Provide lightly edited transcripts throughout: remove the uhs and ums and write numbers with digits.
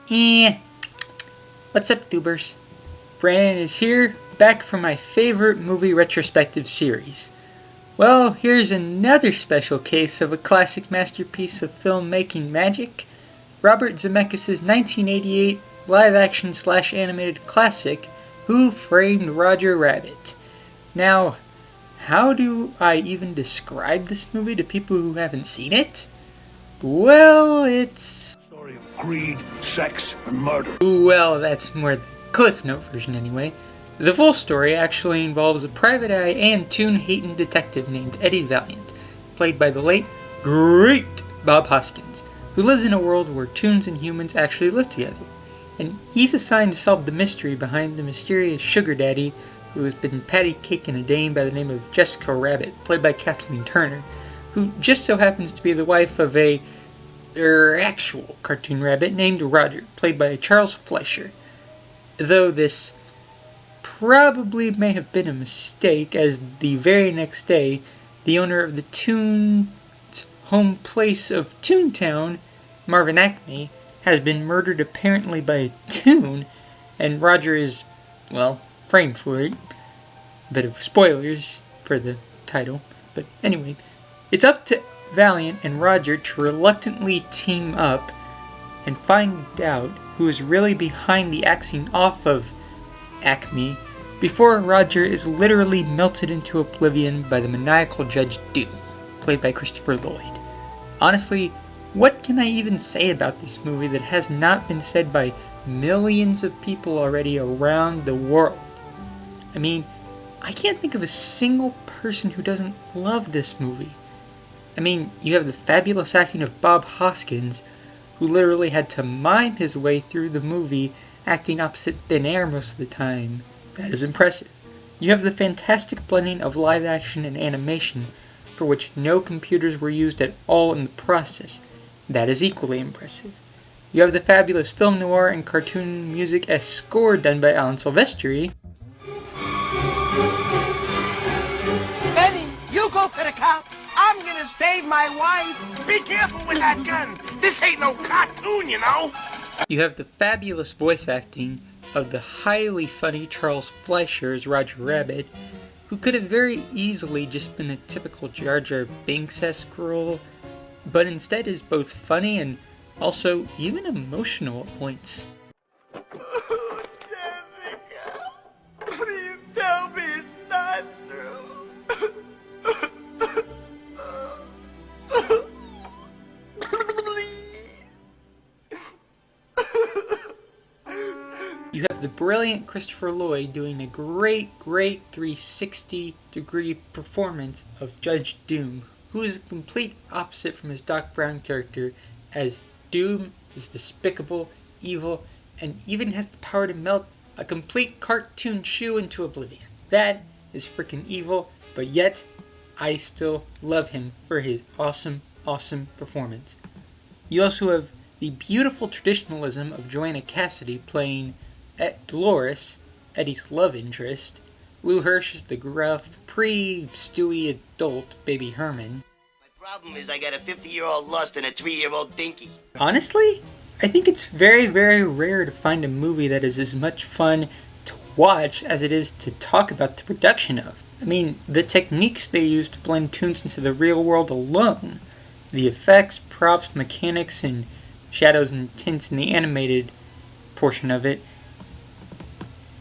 Eh, what's up, tubers? Brandon is here, back for my favorite movie retrospective series. Well, here's another special case of a classic masterpiece of filmmaking magic, Robert Zemeckis' 1988 live-action/animated classic, Who Framed Roger Rabbit. Now, how do I even describe this movie to people who haven't seen it? Well, it's... story of greed, sex, and murder. Well, that's more the Cliff Note version anyway. The full story actually involves a private eye and tune-hating detective named Eddie Valiant, played by the late, great Bob Hoskins, who lives in a world where tunes and humans actually live together. And he's assigned to solve the mystery behind the mysterious sugar daddy who has been patty caking a dame by the name of Jessica Rabbit, played by Kathleen Turner, who just so happens to be the wife of a actual cartoon rabbit named Roger, played by Charles Fleischer. Though this probably may have been a mistake, as the very next day, the owner of the Toon's home place of Toontown, Marvin Acme, has been murdered apparently by a Toon, and Roger is, well, framed for it. A bit of spoilers for the title, but anyway, it's up to Valiant and Roger to reluctantly team up and find out who is really behind the axing off of Acme before Roger is literally melted into oblivion by the maniacal Judge Doom, played by Christopher Lloyd. Honestly, what can I even say about this movie that has not been said by millions of people already around the world? I mean, I can't think of a single person who doesn't love this movie. I mean, you have the fabulous acting of Bob Hoskins, who literally had to mime his way through the movie, acting opposite thin air most of the time. That is impressive. You have the fantastic blending of live action and animation, for which no computers were used at all in the process. That is equally impressive. You have the fabulous film noir and cartoon music-esque score done by Alan Silvestri. Benny, you go for the cops. I'm gonna save my wife. Be careful with that gun. This ain't no cartoon, you know. You have the fabulous voice acting of the highly funny Charles Fleischer as Roger Rabbit, who could have very easily just been a typical Jar Jar Binks-esque role, but instead is both funny and also even emotional at points. Oh, Jessica, please tell me it's not true. You have the brilliant Christopher Lloyd doing a great 360-degree performance of Judge Doom, who is a complete opposite from his Doc Brown character, as Doom is despicable, evil, and even has the power to melt a complete cartoon shoe into oblivion. That is freaking evil, but yet I still love him for his awesome performance. You also have the beautiful traditionalism of Joanna Cassidy playing Dolores, Eddie's love interest. Lou Hirsch is the gruff, pre-Stewie adult Baby Herman. My problem is I got a 50-year-old lust and a 3-year-old dinky. Honestly, I think it's very rare to find a movie that is as much fun to watch as it is to talk about the production of. I mean, the techniques they use to blend tunes into the real world alone, the effects, props, mechanics, and shadows and tints in the animated portion of it,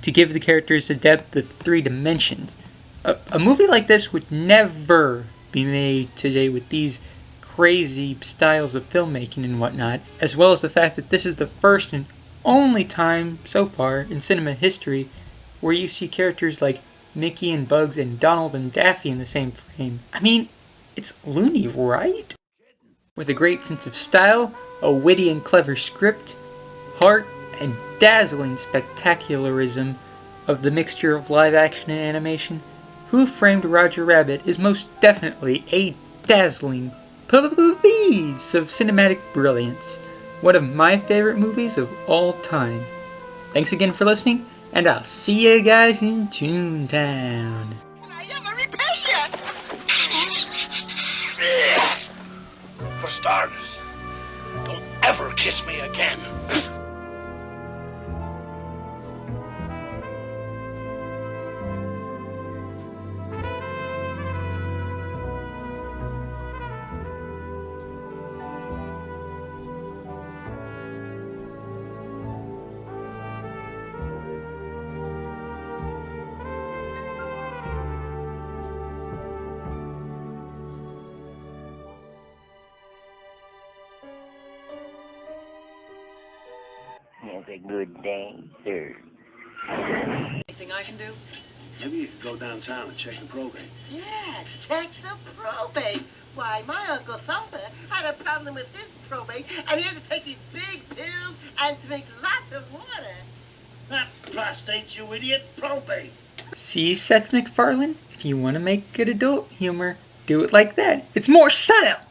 to give the characters a depth of 3 dimensions. A movie like this would never be made today with these crazy styles of filmmaking and whatnot, as well as the fact that this is the first and only time so far in cinema history where you see characters like Mickey and Bugs and Donald and Daffy in the same frame. I mean, it's loony, right? With a great sense of style, a witty and clever script, heart, and dazzling spectacularism of the mixture of live action and animation, Who Framed Roger Rabbit is most definitely a dazzling piece of cinematic brilliance. One of my favorite movies of all time. Thanks again for listening, and I'll see you guys in Toontown. Can I ever repay you? For starters, don't ever kiss me again. Have a good day, sir. Anything I can do? Maybe you could go downtown and check the probate. Yeah, check the probate. Why, my Uncle Thumper had a problem with his probate, and he had to take these big pills and drink lots of water. Not prostate, you idiot. Probate. See, Seth MacFarlane? If you want to make good adult humor, do it like that. It's more subtle!